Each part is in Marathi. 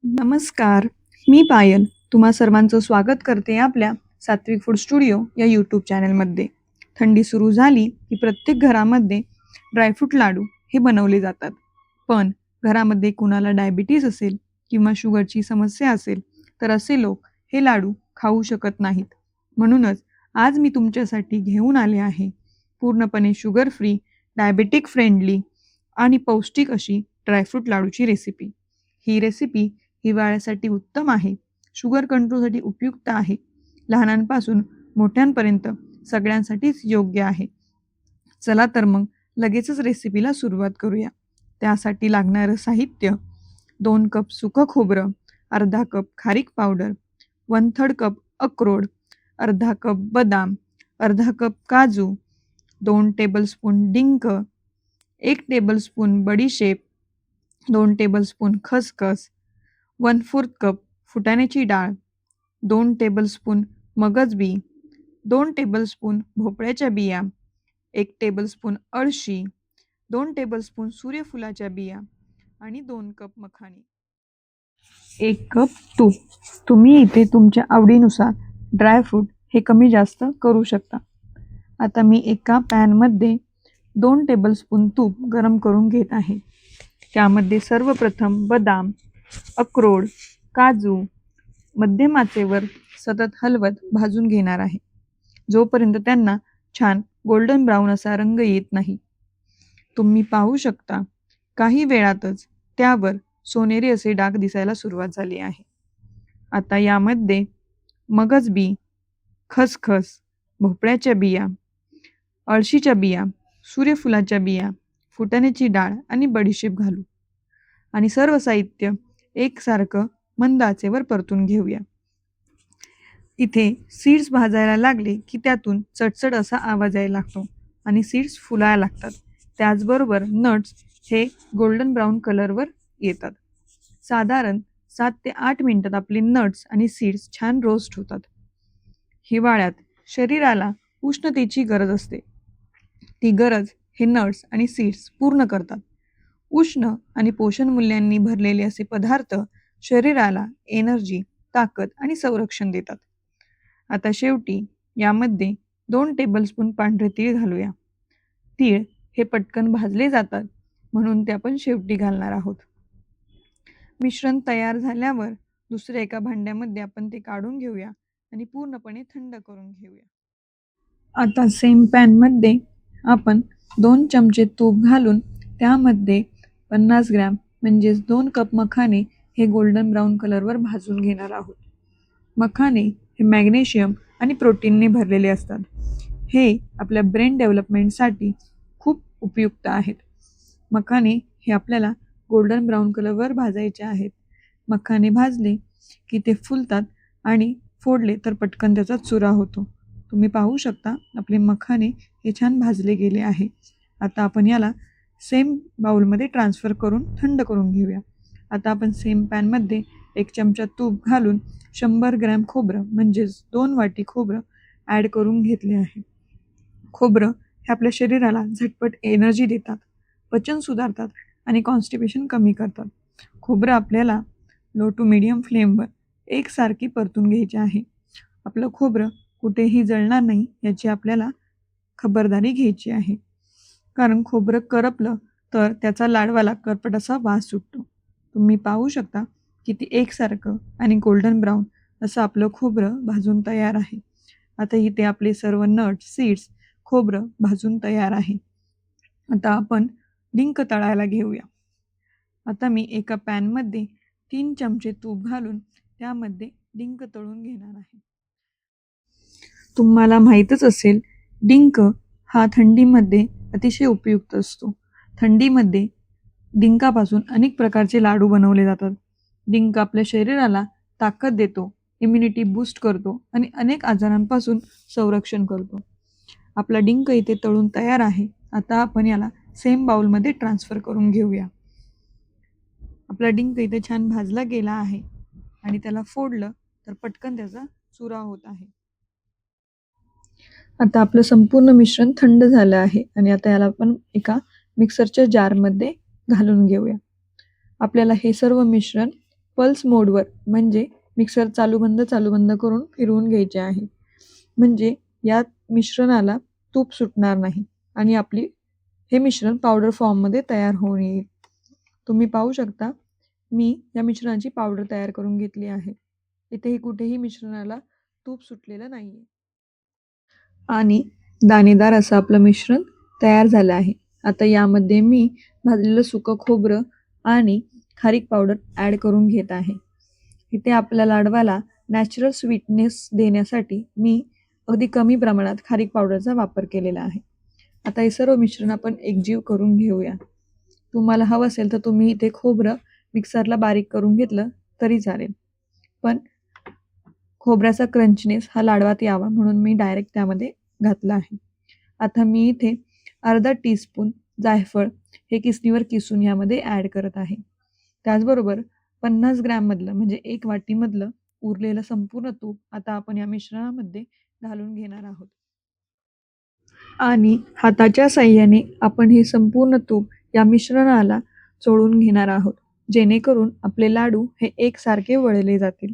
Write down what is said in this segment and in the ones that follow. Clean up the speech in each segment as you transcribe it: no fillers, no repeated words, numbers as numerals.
नमस्कार, मी पायल. तुम्हा सर्वांचं स्वागत करते आपल्या सात्विक फूड स्टुडिओ या यूट्यूब चॅनलमध्ये. थंडी सुरू झाली की प्रत्येक घरामध्ये ड्रायफ्रूट लाडू हे बनवले जातात. पण घरामध्ये कुणाला डायबिटीज असेल किंवा शुगरची समस्या असेल तर असे लोक हे लाडू खाऊ शकत नाहीत. म्हणूनच आज मी तुमच्यासाठी घेऊन आले आहे पूर्णपणे शुगर फ्री, डायबेटिक फ्रेंडली आणि पौष्टिक अशी ड्रायफ्रूट लाडूची रेसिपी. ही रेसिपी हिवाळ्यासाठी उत्तम आहे, शुगर कंट्रोलसाठी उपयुक्त आहे, लहानांपासून मोठ्यांपर्यंत सगळ्यांसाठीच योग्य आहे. चला तर मग लगेचच रेसिपीला सुरुवात करूया. त्यासाठी लागणारं साहित्य: 2 कप सुकं खोबरं, अर्धा कप खारीक पावडर, 1/3 कप अक्रोड, अर्धा कप बदाम, अर्धा कप काजू, 2 टेबलस्पून डिंक, 1 टेबलस्पून बडीशेप, 2 टेबलस्पून खसखस, 1/4 कप फुटाण्याची डाळ, 2 टेबलस्पून मगज बी, 2 टेबलस्पून भोपळ्याच्या बिया, 1 टेबलस्पून अळशी, 2 टेबलस्पून सूर्यफुलाच्या बिया आणि 2 कप मखाणे. 1 कप तूप. तुम्ही इथे तुमच्या आवडीनुसार ड्रायफ्रूट हे कमी जास्त करू शकता. आता मी एका पॅनमध्ये 2 टेबलस्पून तूप गरम करून घेत आहे. त्यामध्ये सर्वप्रथम बदाम, अक्रोड, काजू मध्यम आचेवर सतत हलवत भाजून घेणार आहे, जोपर्यंत त्यांना छान गोल्डन ब्राऊन असा रंग येत नाही. तुम्ही पाहू शकता, काही वेळातच त्यावर सोनेरी असे डाग दिसायला सुरुवात झाली आहे. आता यामध्ये मगज बी, खसखस, भोपळ्याच्या बिया, अळशीच्या बिया, सूर्यफुलाच्या बिया, फुटाण्याची डाळ आणि बडीशेप घालू आणि सर्व साहित्य एकसारखं मंद आचेवर परतून घेऊया. इथे सीड्स भाजायला लागले की त्यातून चटचट असा आवाज यायला लागतो आणि सीड्स फुलायला लागतात. त्याचबरोबर नट्स हे गोल्डन ब्राऊन कलरवर येतात. साधारण 7 ते 8 मिनिटात आपले नट्स आणि सीड्स छान रोस्ट होतात. हिवाळ्यात शरीराला उष्णतेची गरज असते. ती गरज हे नट्स आणि सीड्स पूर्ण करतात. उष्ण आणि पोषण मूल्यांनी भरलेले असे पदार्थ शरीराला एनर्जी, ताकद आणि संरक्षण देतात. आता शेवटी यामध्ये 2 टेबलस्पून पांढरे तीळ घालूया. तीळ हे पटकन भाजले जातात, म्हणून ते आपण शेवटी घालणार आहोत. मिश्रण तयार झाल्यावर दुसऱ्या एका भांड्यामध्ये आपण ते काढून घेऊया आणि पूर्णपणे थंड करून घेऊया. आता सेम पॅनमध्ये आपण 2 चमचे तूप घालून त्यामध्ये 50 ग्रॅम म्हणजेच 2 कप मखाने हे गोल्डन ब्राऊन कलरवर भाजून घेणार आहोत. मखाने हे मॅग्नेशियम आणि प्रोटीनने भरलेले असतात. हे आपल्या ब्रेन डेव्हलपमेंटसाठी खूप उपयुक्त आहेत. मखाने हे आपल्याला गोल्डन ब्राऊन कलरवर भाजायचे आहेत. मखाने भाजले की ते फुलतात आणि फोडले तर पटकन त्याचा चुरा होतो. तुम्ही पाहू शकता आपले मखाने हे छान भाजले गेले आहे. आता आपण याला सेम बाउलमध्ये ट्रान्सफर करून थंड करून घेऊया. आता आपण सेम पॅनमध्ये 1 चमचा तूप घालून 100 ग्रॅम खोबरं म्हणजेच 2 वाटी खोबरं ॲड करून घेतले आहे. खोबरं हे आपल्या शरीराला झटपट एनर्जी देतात, पचन सुधारतात आणि कॉन्स्टिपेशन कमी करतात. खोबरं आपल्याला लो टू मीडियम फ्लेमवर एकसारखी परतून घ्यायची आहे. आपलं खोबरं कुठेही जळणार नाही याची आपल्याला खबरदारी घ्यायची आहे, कारण खोबरं करपलं तर त्याचा लाडवाला करपट असा वास सुटतो. तुम्ही पाहू शकता किती एकसारखं आणि गोल्डन ब्राऊन असं आपलं खोबरं भाजून तयार आहे. आता इथे आपले सर्व नट्स, सीड्स, खोबरं भाजून तयार आहे. आता आपण डिंक तळायला घेऊया. आता मी एका पॅनमध्ये 3 चमचे तूप घालून त्यामध्ये डिंक तळून घेणार आहे. तुम्हाला माहीतच असेल, डिंक हा थंडीमध्ये अतिशय उपयुक्त असतो. थंडीमध्ये डिंकापासून अनेक प्रकारचे लाडू बनवले जातात. डिंक आपल्या शरीराला ताकद देतो, इम्युनिटी बूस्ट करतो आणि अनेक आजारांपासून संरक्षण करतो. आपला डिंक इथे तळून तयार आहे. आता आपण याला सेम बाउलमध्ये ट्रान्सफर करून घेऊया. आपला डिंक इथे छान भाजला गेला आहे आणि त्याला फोडलं तर पटकन त्याचा चुरा होत आहे. आता आपलं संपूर्ण मिश्रण थंड झालं आहे आणि आता याला आपण एका मिक्सरच्या जारमध्ये घालून घेऊया. आपल्याला हे सर्व मिश्रण पल्स मोडवर म्हणजे मिक्सर चालू बंद करून फिरवून घ्यायचे आहे. म्हणजे या मिश्रणाला तूप सुटणार नाही आणि हे मिश्रण पावडर फॉर्ममध्ये तयार होऊन येईल. तुम्ही पाहू शकता मी या मिश्रणाची पावडर तयार करून घेतली आहे. इथेही कुठेही मिश्रणाला तूप सुटलेलं नाहीये. आणि दाणेदार असं आपलं मिश्रण तयार झालं आहे. आता यामध्ये मी भाजलेलं सुकं खोबरं आणि खारीक पावडर ॲड करून घेत आहे. इथे आपल्या लाडवाला नॅचरल स्वीटनेस देण्यासाठी मी अगदी कमी प्रमाणात खारीक पावडरचा वापर केलेला आहे. आता हे सर्व मिश्रण आपण एकजीव करून घेऊया. तुम्हाला हवं असेल तर तुम्ही इथे खोबरं मिक्सरला बारीक करून घेतलं तरी चालेल. पण खोबऱ्याचा क्रंचनेस हा लाडवात यावा म्हणून मी डायरेक्ट त्यामध्ये घातला आहे. आता मी इथे अर्धा टीस्पून जायफळ हे किसणीवर किसून यामध्ये ॲड करत आहे. त्याचबरोबर 50 ग्रॅममधलं म्हणजे 1 वाटीमधलं उरलेलं संपूर्ण तूप आता आपण या मिश्रणामध्ये घालून घेणार आहोत. आणि हाताच्या साहाय्याने आपण हे संपूर्ण तूप या मिश्रणाला चोळून घेणार आहोत, जेणेकरून आपले लाडू हे एकसारखे वळले जातील.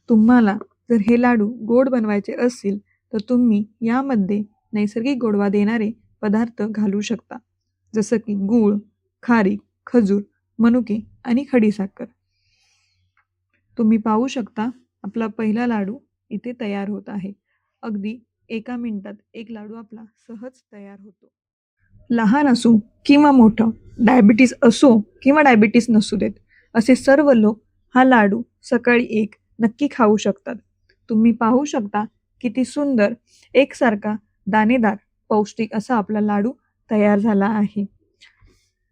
तुम्हाला जर हे लाडू गोड बनवायचे असतील तर तुम्ही यामध्ये नैसर्गिक गोडवा देणारे पदार्थ घालू शकता, जसं की गूळ, खारीक, खजूर, मनुके आणि खडीसाखर. तुम्ही पाहू शकता आपला पहिला लाडू इथे तयार होत आहे. अगदी 1 मिनिटात एक लाडू आपला सहज तयार होतो. लहान असो किंवा मोठं, डायबिटीस असो किंवा डायबिटीस नसू देत, असे सर्व लोक हा लाडू सकाळी एक नक्की खाऊ शकतात. तुम्ही पाहू शकता किती सुंदर, एकसारखा, दाणेदार, पौष्टिक असा आपला लाडू तयार झाला आहे.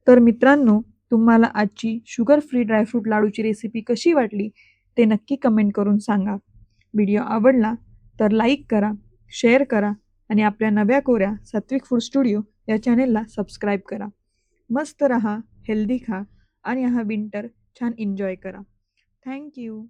तर मित्रांनो, तुम्हाला आजची शुगर फ्री ड्रायफ्रूट लाडूची रेसिपी कशी वाटली ते नक्की कमेंट करून सांगा. व्हिडिओ आवडला तर लाईक करा, शेअर करा आणि आपल्या नव्या कोऱ्या सात्विक फूड स्टुडिओ या चॅनेलला सबस्क्राईब करा. मस्त रहा, हेल्दी खा आणि हा विंटर छान एन्जॉय करा. Thank you.